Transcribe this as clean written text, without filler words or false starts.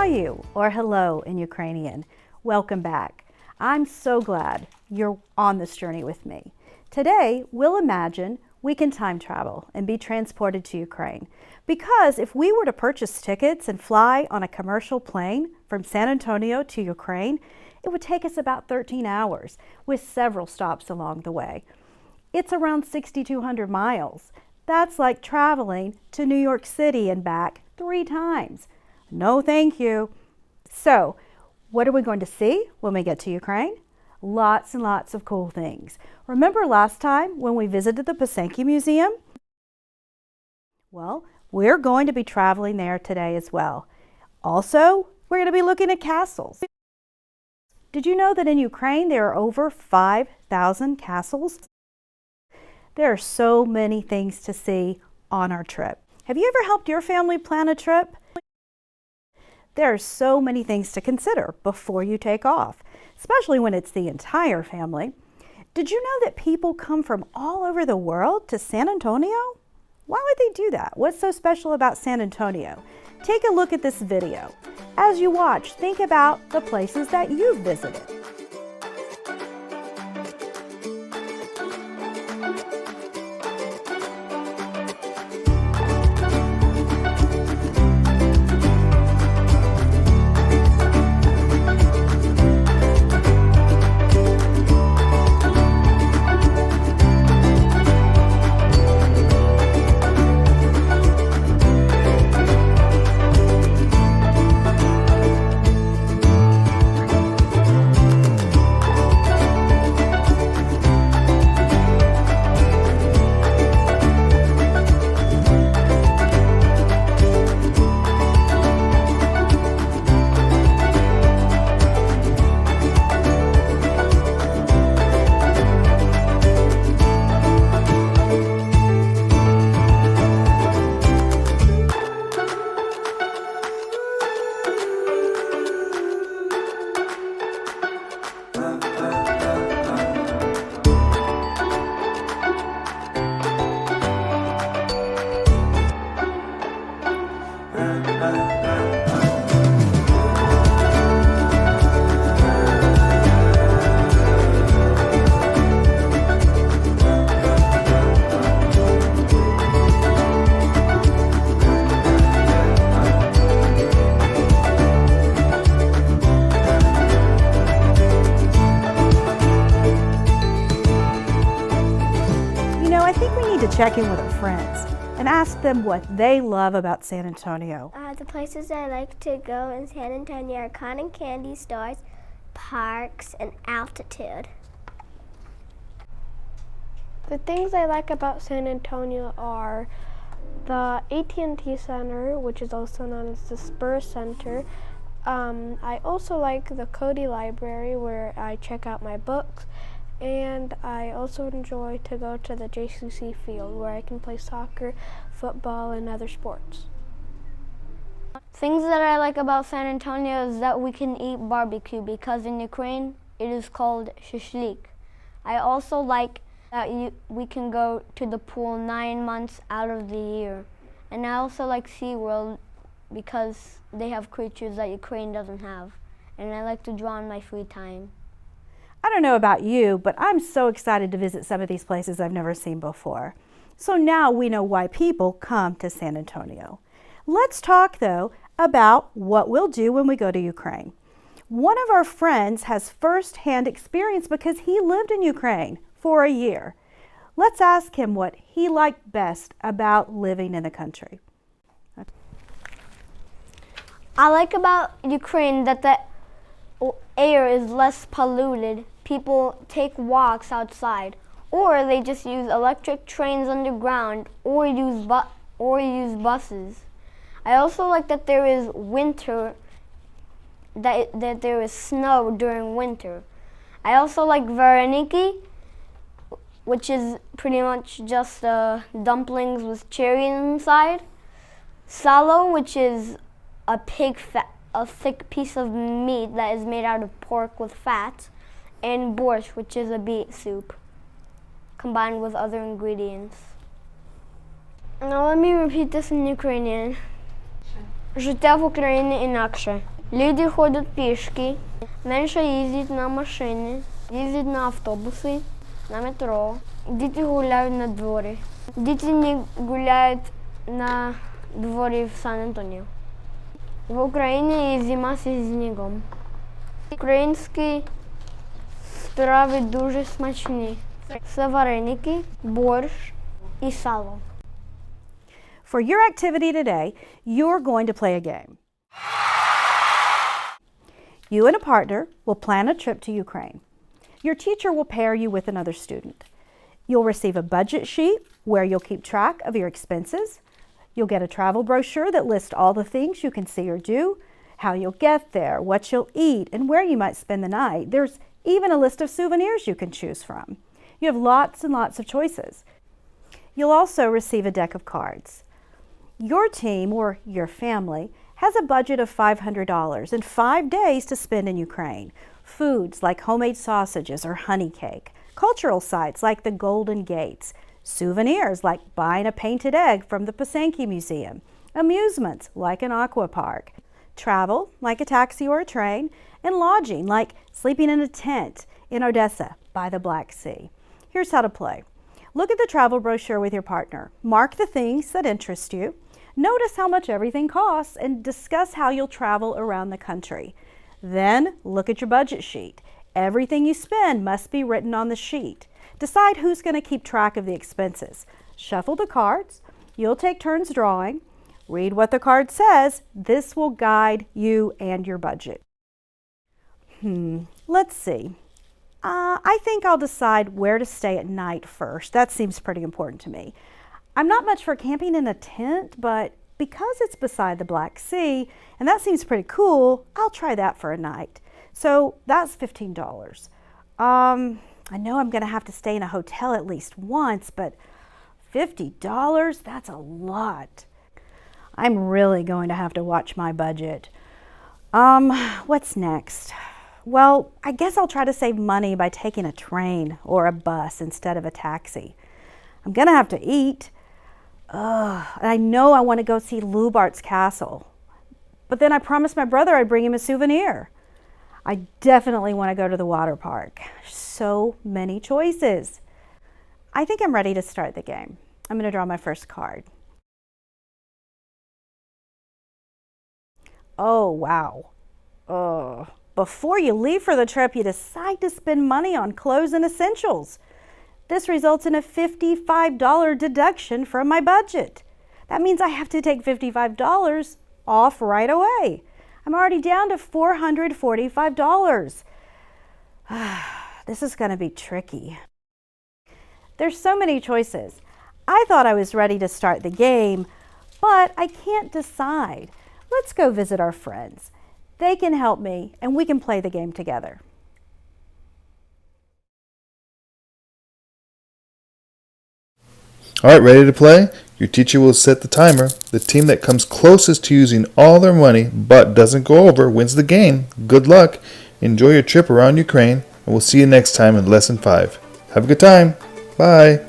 Vitayu, or hello in Ukrainian. Welcome back. I'm so glad you're on this journey with me. Today, we'll imagine we can time travel and be transported to Ukraine. Because if we were to purchase tickets and fly on a commercial plane from San Antonio to Ukraine, it would take us about 13 hours with several stops along the way. It's around 6,200 miles. That's like traveling to New York City and back 3 times. No, thank you. So, what are we going to see when we get to Ukraine? Lots and lots of cool things. Remember last time when we visited the Witte Museum? Well, we're going to be traveling there today as well. Also, we're going to be looking at castles. Did you know that in Ukraine there are over 5,000 castles? There are so many things to see on our trip. Have you ever helped your family plan a trip? There are so many things to consider before you take off, especially when it's the entire family. Did you know that people come from all over the world to San Antonio? Why would they do that? What's so special about San Antonio? Take a look at this video. As you watch, think about the places that you've visited. Check in with our friends and ask them what they love about San Antonio. The places I like to go in San Antonio are cotton candy stores, parks, and altitude. The things I like about San Antonio are the AT&T Center, which is also known as the Spur Center. I also like the Cody Library, where I check out my books. And I also enjoy to go to the JCC field where I can play soccer, football, and other sports. Things that I like about San Antonio is that we can eat barbecue because in Ukraine it is called shishlik. I also like that we can go to the pool 9 months out of the year. And I also like SeaWorld because they have creatures that Ukraine doesn't have. And I like to draw in my free time. I don't know about you, but I'm so excited to visit some of these places I've never seen before. So now we know why people come to San Antonio. Let's talk, though, about what we'll do when we go to Ukraine. One of our friends has first-hand experience because he lived in Ukraine for a year. Let's ask him what he liked best about living in the country. I like about Ukraine that the air is less polluted. People take walks outside, or they just use electric trains underground, or use buses. I also like that there is winter, that there is snow during winter. I also like vareniki, which is pretty much just dumplings with cherry inside. Salo, which is a thick piece of meat that is made out of pork with fat. And borscht, which is a beet soup, combined with other ingredients. Now let me repeat this in Ukrainian. Життя в Україні інакше. Люди ходять пішки, менше їздять на машини, їздять на автобуси, на метро. Діти гуляють на дворі. Діти не гуляють на дворі в Сан-Антоніо. В Україні зима зі снігом. Українські страви дуже смачні. Це вареники, борщ і сало. For your activity today, you're going to play a game. You and a partner will plan a trip to Ukraine. Your teacher will pair you with another student. You'll receive a budget sheet where you'll keep track of your expenses. You'll get a travel brochure that lists all the things you can see or do, how you'll get there, what you'll eat, and where you might spend the night. There's even a list of souvenirs you can choose from. You have lots and lots of choices. You'll also receive a deck of cards. Your team or your family has a budget of $500 and 5 days to spend in Ukraine. Foods like homemade sausages or honey cake, cultural sites like the Golden Gates, souvenirs like buying a painted egg from the Botanical Museum, amusements like an aqua park, travel like a taxi or a train, and lodging like sleeping in a tent in Odessa by the Black Sea. Here's how to play. Look at the travel brochure with your partner. Mark the things that interest you. Notice how much everything costs and discuss how you'll travel around the country. Then look at your budget sheet. Everything you spend must be written on the sheet. Decide who's going to keep track of the expenses. Shuffle the cards. You'll take turns drawing. Read what the card says. This will guide you and your budget. Let's see. I think I'll decide where to stay at night first. That seems pretty important to me. I'm not much for camping in a tent, but because it's beside the Black Sea, and that seems pretty cool, I'll try that for a night. So that's $15. I know I'm going to have to stay in a hotel at least once, but $50, that's a lot. I'm really going to have to watch my budget. What's next? Well, I guess I'll try to save money by taking a train or a bus instead of a taxi. I'm going to have to eat. I know I want to go see Lubart's castle, but then I promised my brother I'd bring him a souvenir. I definitely want to go to the water park. So many choices. I think I'm ready to start the game. I'm going to draw my first card. Oh, wow. Before you leave for the trip, you decide to spend money on clothes and essentials. This results in a $55 deduction from my budget. That means I have to take $55 off right away. I'm already down to $445. This is going to be tricky. There's so many choices. I thought I was ready to start the game, but I can't decide. Let's go visit our friends. They can help me, and we can play the game together. Alright, ready to play? Your teacher will set the timer. The team that comes closest to using all their money but doesn't go over wins the game. Good luck. Enjoy your trip around Ukraine, and we'll see you next time in Lesson 5. Have a good time. Bye.